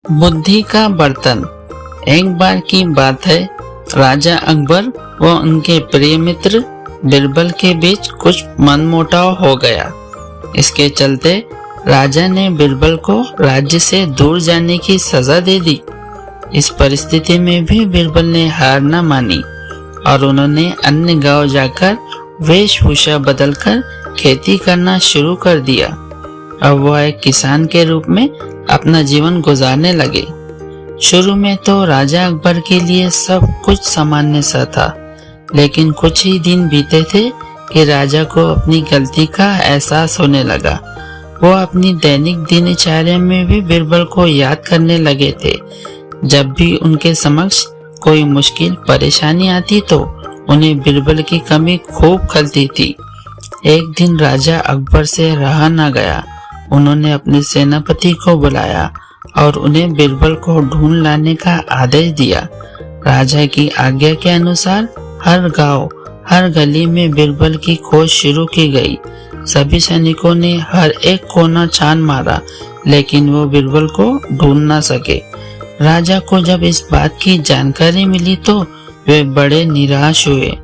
बुद्धि का बर्तन। एक बार की बात है, राजा अकबर व उनके प्रिय मित्र बिरबल के बीच कुछ मनमुटाव हो गया। इसके चलते राजा ने बिरबल को राज्य से दूर जाने की सजा दे दी। इस परिस्थिति में भी बिरबल ने हार न मानी और उन्होंने अन्य गांव जाकर वेशभूषा बदलकर खेती करना शुरू कर दिया। अब वह एक किसान के रूप में अपना जीवन गुजारने लगे। शुरू में तो राजा अकबर के लिए सब कुछ सामान्य सा था, लेकिन कुछ ही दिन बीते थे कि राजा को अपनी गलती का एहसास होने लगा। वो अपनी दैनिक दिनचर्या में भी बिरबल को याद करने लगे थे। जब भी उनके समक्ष कोई मुश्किल परेशानी आती तो उन्हें बिरबल की कमी खूब खलती थी। एक दिन राजा अकबर से रहा न गया। उन्होंने अपने सेनापति को बुलाया और उन्हें बिरबल को ढूंढ लाने का आदेश दिया। राजा की आज्ञा के अनुसार हर गांव, हर गली में बिरबल की खोज शुरू की गई। सभी सैनिकों ने हर एक कोना छान मारा, लेकिन वो बिरबल को ढूंढ न सके। राजा को जब इस बात की जानकारी मिली तो वे बड़े निराश हुए।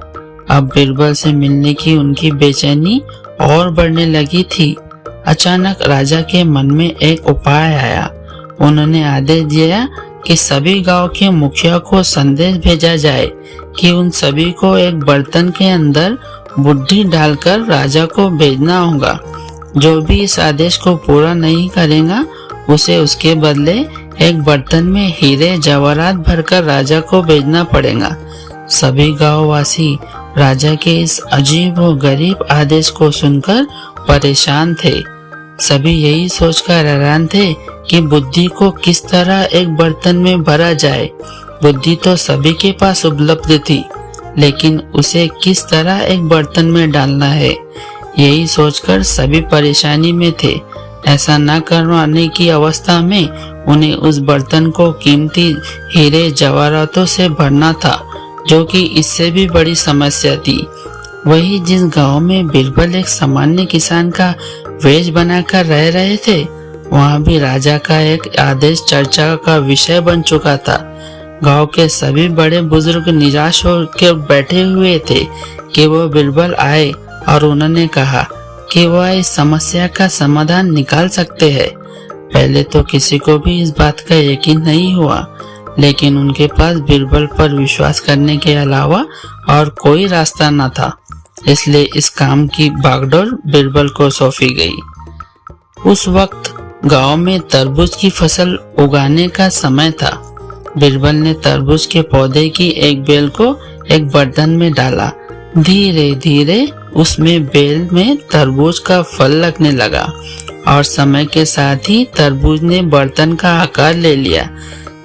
अब बिरबल से मिलने की उनकी बेचैनी और बढ़ने लगी थी। अचानक राजा के मन में एक उपाय आया। उन्होंने आदेश दिया कि सभी गांव के मुखिया को संदेश भेजा जाए कि उन सभी को एक बर्तन के अंदर बुद्धि डालकर राजा को भेजना होगा। जो भी इस आदेश को पूरा नहीं करेगा उसे उसके बदले एक बर्तन में हीरे जवाहरात भरकर राजा को भेजना पड़ेगा। सभी गांववासी राजा के इस अजीब व गरीब आदेश को सुनकर परेशान थे। सभी यही सोचकर हैरान थे कि बुद्धि को किस तरह एक बर्तन में भरा जाए। बुद्धि तो सभी के पास उपलब्ध थी, लेकिन उसे किस तरह एक बर्तन में डालना है, यही सोचकर सभी परेशानी में थे। ऐसा न करवाने की अवस्था में उन्हें उस बर्तन को कीमती हीरे जवाहरातों से भरना था, जो कि इससे भी बड़ी समस्या थी। वही जिस गांव में बिरबल एक सामान्य किसान का वेश बनाकर रह रहे थे, वहां भी राजा का एक आदेश चर्चा का विषय बन चुका था। गांव के सभी बड़े बुजुर्ग निराश होकर बैठे हुए थे कि वो बिरबल आए और उन्होंने कहा कि वह इस समस्या का समाधान निकाल सकते हैं। पहले तो किसी को भी इस बात का यकीन नहीं हुआ, लेकिन उनके पास बिरबल पर विश्वास करने के अलावा और कोई रास्ता न था। इसलिए इस काम की भागदौड़ बिरबल को सौंपी गई। उस वक्त गांव में तरबूज की फसल उगाने का समय था। बिरबल ने तरबूज के पौधे की एक बेल को एक बर्तन में डाला। धीरे धीरे उसमें बेल में तरबूज का फल लगने लगा और समय के साथ ही तरबूज ने बर्तन का आकार ले लिया।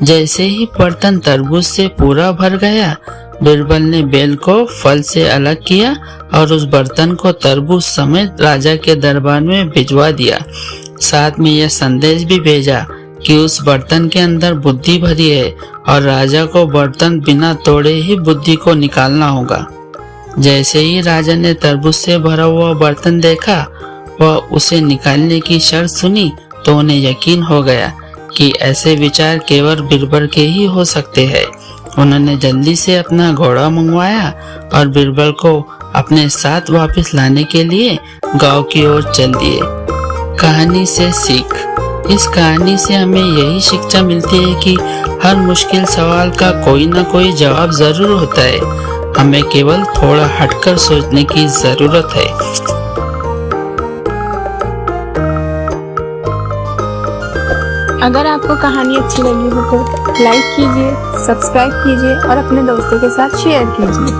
जैसे ही बर्तन तरबूज से पूरा भर गया, बिरबल ने बेल को फल से अलग किया और उस बर्तन को तरबूज समेत राजा के दरबार में भिजवा दिया। साथ में यह संदेश भी भेजा कि उस बर्तन के अंदर बुद्धि भरी है और राजा को बर्तन बिना तोड़े ही बुद्धि को निकालना होगा। जैसे ही राजा ने तरबूज से भरा हुआ बर्तन देखा व उसे निकालने की शर्त सुनी तो उन्हें यकीन हो गया कि ऐसे विचार केवल बिरबल के ही हो सकते हैं। उन्होंने जल्दी से अपना घोड़ा मंगवाया और बिरबल को अपने साथ वापस लाने के लिए गांव की ओर चल दिए। कहानी से सीख। इस कहानी से हमें यही शिक्षा मिलती है कि हर मुश्किल सवाल का कोई न कोई जवाब जरूर होता है। हमें केवल थोड़ा हटकर सोचने की जरूरत है। अगर आपको कहानी अच्छी लगी हो तो लाइक कीजिए, सब्सक्राइब कीजिए और अपने दोस्तों के साथ शेयर कीजिए।